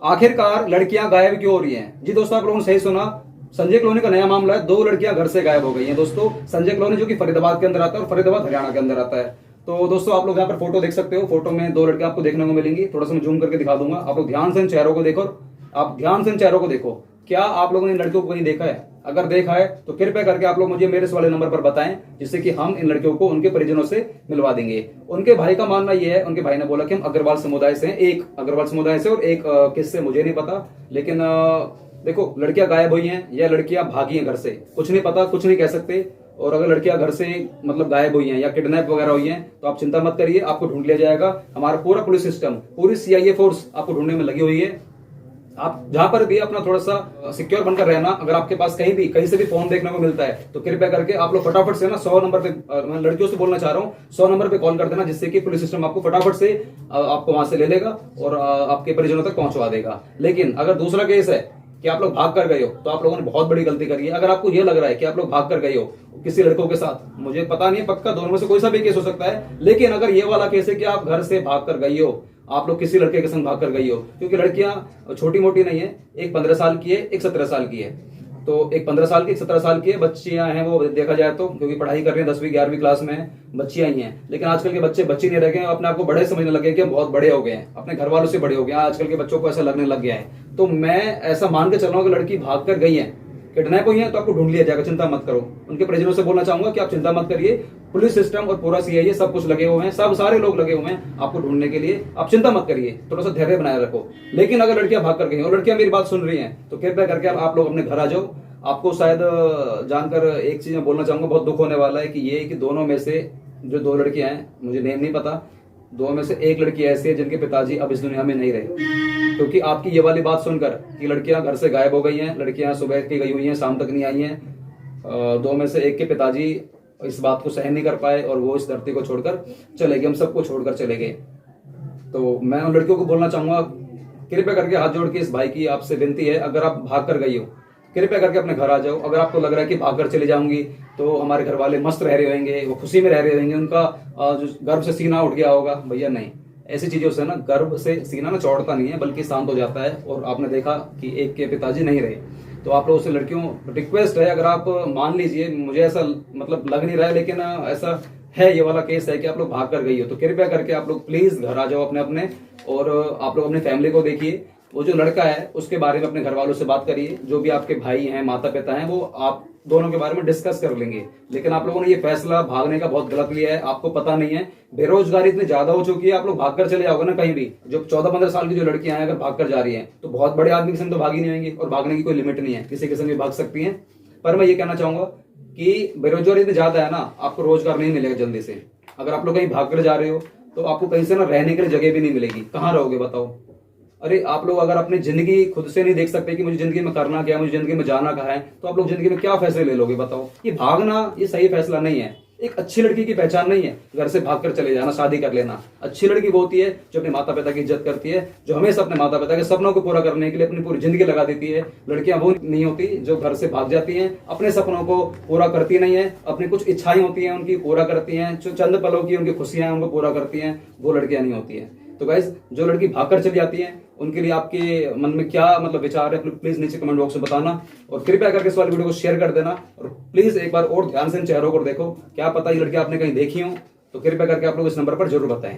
आखिरकार लड़कियां गायब क्यों हो रही हैं? जी दोस्तों, आप लोगों ने सही सुना। संजय कॉलोनी का नया मामला है। 2 लड़कियां घर से गायब हो गई हैं दोस्तों। संजय कॉलोनी जो कि फरीदाबाद के अंदर आता है और फरीदाबाद हरियाणा के अंदर आता है। तो दोस्तों, आप लोग यहाँ पर फोटो देख सकते हो। फोटो में 2 लड़कियां आपको देखने को मिलेंगी। थोड़ा सा मैं जूम करके दिखा दूंगा। आप लोग ध्यान से इन चेहरों को देखो। आप ध्यान से इन चेहरों को देखो। क्या आप लोगों ने इन लड़कियों को कहीं देखा है? अगर देखा है तो कृपया करके आप लोग मुझे मेरे इस वाले नंबर पर बताएं, जिससे कि हम इन लड़कियों को उनके परिजनों से मिलवा देंगे। उनके भाई का मानना यह है, उनके भाई ने बोला कि हम अग्रवाल समुदाय से हैं, एक अग्रवाल समुदाय से और एक किससे मुझे नहीं पता। लेकिन देखो, लड़कियां गायब हुई हैं या लड़कियां भागी हैं घर से, कुछ नहीं पता, कुछ नहीं कह सकते। और अगर लड़कियां घर से मतलब गायब हुई हैं या किडनैप वगैरह हुई हैं तो आप चिंता मत करिए, आपको ढूंढ लिया जाएगा। हमारा पूरा पुलिस सिस्टम, पूरी सीआईए फोर्स आपको ढूंढने में लगी हुई है। आप जहां पर भी अपना थोड़ा सा सिक्योर बनकर रहना। अगर आपके पास कहीं से भी फोन देखने को मिलता है तो कृपया करके आप लोग फटाफट से ना 100 नंबर पे, मैं लड़कियों से बोलना चाह रहा हूँ, 100 नंबर पे कॉल कर देना, जिससे कि पुलिस सिस्टम आपको फटाफट से आपको वहां से ले लेगा और आपके परिजनों तक पहुंचवा देगा। लेकिन अगर दूसरा केस है कि आप लोग भाग कर गए हो तो आप लोगों ने बहुत बड़ी गलती करी है। अगर आपको यह लग रहा है कि आप लोग भाग कर गए हो किसी लड़कों के साथ, मुझे पता नहीं है, पक्का दोनों में से कोई सा भी केस हो सकता है, लेकिन अगर ये वाला केस है कि आप घर से भाग कर गई हो, आप लोग किसी लड़के के संग भाग कर गई हो, क्योंकि लड़कियां छोटी मोटी नहीं है, एक 15 साल की है, एक 17 साल की है। तो एक 15 साल की, एक 17 साल की बच्चियां हैं, वो देखा जाए तो, क्योंकि पढ़ाई कर रही हैं, 10वीं 11वीं क्लास में है, बच्चियां ही हैं। लेकिन आजकल के बच्चे बच्चे नहीं रह गए, अपने आप को बड़े समझने लगे कि हम बहुत बड़े हो गए हैं, अपने घर वालों से बड़े हो गए हैं। आजकल के बच्चों को ऐसा लगने लग गया है। तो मैं ऐसा मान के चल रहा हूँ कि लड़की भाग कर गई है, किडनैप हुई है, तो आपको ढूंढ लिया जाएगा, चिंता मत करो। उनके परिजनों से बोलना चाहूंगा कि आप चिंता मत करिए, पुलिस सिस्टम और पूरा सीआईए सब कुछ लगे हुए हैं, सब सारे लोग लगे हुए हैं आपको ढूंढने के लिए। आप चिंता मत करिए, थोड़ा सा धैर्य बनाए रखो। लेकिन अगर लड़कियां भाग कर गई और लड़कियां मेरी बात सुन रही हैं तो कृपया करके आप लोग अपने घर आ जाओ। आपको शायद जानकर एक चीज मैं बोलना चाहूंगा, बहुत दुख होने वाला है कि ये कि दोनों में से जो 2 लड़कियां हैं, मुझे नेम नहीं पता, 2 में से एक लड़की ऐसी है जिनके पिताजी अब इस दुनिया में नहीं रहे। क्योंकि आपकी ये वाली बात सुनकर कि लड़कियां घर से गायब हो गई हैं, लड़कियां सुबह की गई हुई हैं, शाम तक नहीं आई हैं, 2 में से एक के पिताजी इस बात को सहन नहीं कर पाए और वो इस धरती को छोड़कर चले गए, हम सबको छोड़कर चले गए। तो मैं उन लड़कियों को बोलना चाहूंगा, कृपया करके हाथ जोड़ के इस भाई की आपसे विनती है, अगर आप भाग कर गई हो कृपया करके अपने घर आ जाओ। अगर आपको लग रहा है कि भाग कर चली जाऊंगी तो हमारे घर वाले मस्त रह रहे होंगे, वो खुशी में रह रहे होंगे, उनका जो गर्व से सीना उठ गया होगा, भैया नहीं, ऐसी चीजों से ना गर्व से सीना ना चौड़ता नहीं है, बल्कि शांत हो जाता है। और आपने देखा कि एक के पिताजी नहीं रहे, तो आप लोगों से लड़कियों रिक्वेस्ट है, अगर आप मान लीजिए, मुझे ऐसा मतलब लग नहीं रहा है, लेकिन ऐसा है, ये वाला केस है कि आप लोग भाग कर गई हो, तो कृपया करके आप लोग प्लीज घर आ जाओ अपने अपने, और आप लोग अपनी फैमिली को देखिए। वो जो लड़का है उसके बारे में अपने घर वालों से बात करिए, जो भी आपके भाई हैं, माता पिता हैं, वो आप दोनों के बारे में डिस्कस कर लेंगे। लेकिन आप लोगों ने ये फैसला भागने का बहुत गलत लिया है, आपको पता नहीं है, बेरोजगारी इतनी ज्यादा हो चुकी है, आप लोग भागकर चले जाओगे ना कहीं भी। जो 14-15 साल की जो लड़कियां हैं अगर भागकर जा रही हैं तो बहुत बड़े आदमी के संग तो भागी नहीं होंगी, और भागने की कोई लिमिट नहीं है, किसी के संग भी भाग सकती हैं। पर मैं ये कहना चाहूंगा कि बेरोजगारी इतनी ज्यादा है ना, आपको रोजगार नहीं मिलेगा जल्दी से। अगर आप लोग कहीं भाग कर जा रहे हो तो आपको कहीं से ना रहने के लिए जगह भी नहीं मिलेगी, कहाँ रहोगे बताओ। अरे आप लोग अगर अपनी जिंदगी खुद से नहीं देख सकते कि मुझे जिंदगी में करना क्या है, मुझे जिंदगी में जाना कहाँ है, तो आप लोग जिंदगी में क्या फैसले ले लोगे बताओ। ये भागना ये सही फैसला नहीं है, एक अच्छी लड़की की पहचान नहीं है घर से भागकर चले जाना, शादी कर लेना। अच्छी लड़की वो होती है जो अपने माता पिता की इज्जत करती है, जो हमेशा अपने माता पिता के सपनों को पूरा करने के लिए अपनी पूरी जिंदगी लगा देती है। लड़कियां वो नहीं होती जो घर से भाग जाती हैं, अपने सपनों को पूरा करती नहीं है, अपनी कुछ इच्छाएं होती हैं उनकी पूरा करती हैं, जो चंद पलों की उनकी खुशियां हैं उनको पूरा करती हैं, वो लड़कियां नहीं होती है। तो गाइस, जो लड़की भागकर चली जाती है उनके लिए आपके मन में क्या मतलब विचार है, प्लीज नीचे कमेंट बॉक्स में बताना, और कृपया करके इस वाली वीडियो को शेयर कर देना। और प्लीज एक बार और ध्यान से इन चेहरों को देखो, क्या पता ये लड़की आपने कहीं देखी हो, तो कृपया करके आप लोग इस नंबर पर जरूर बताएं।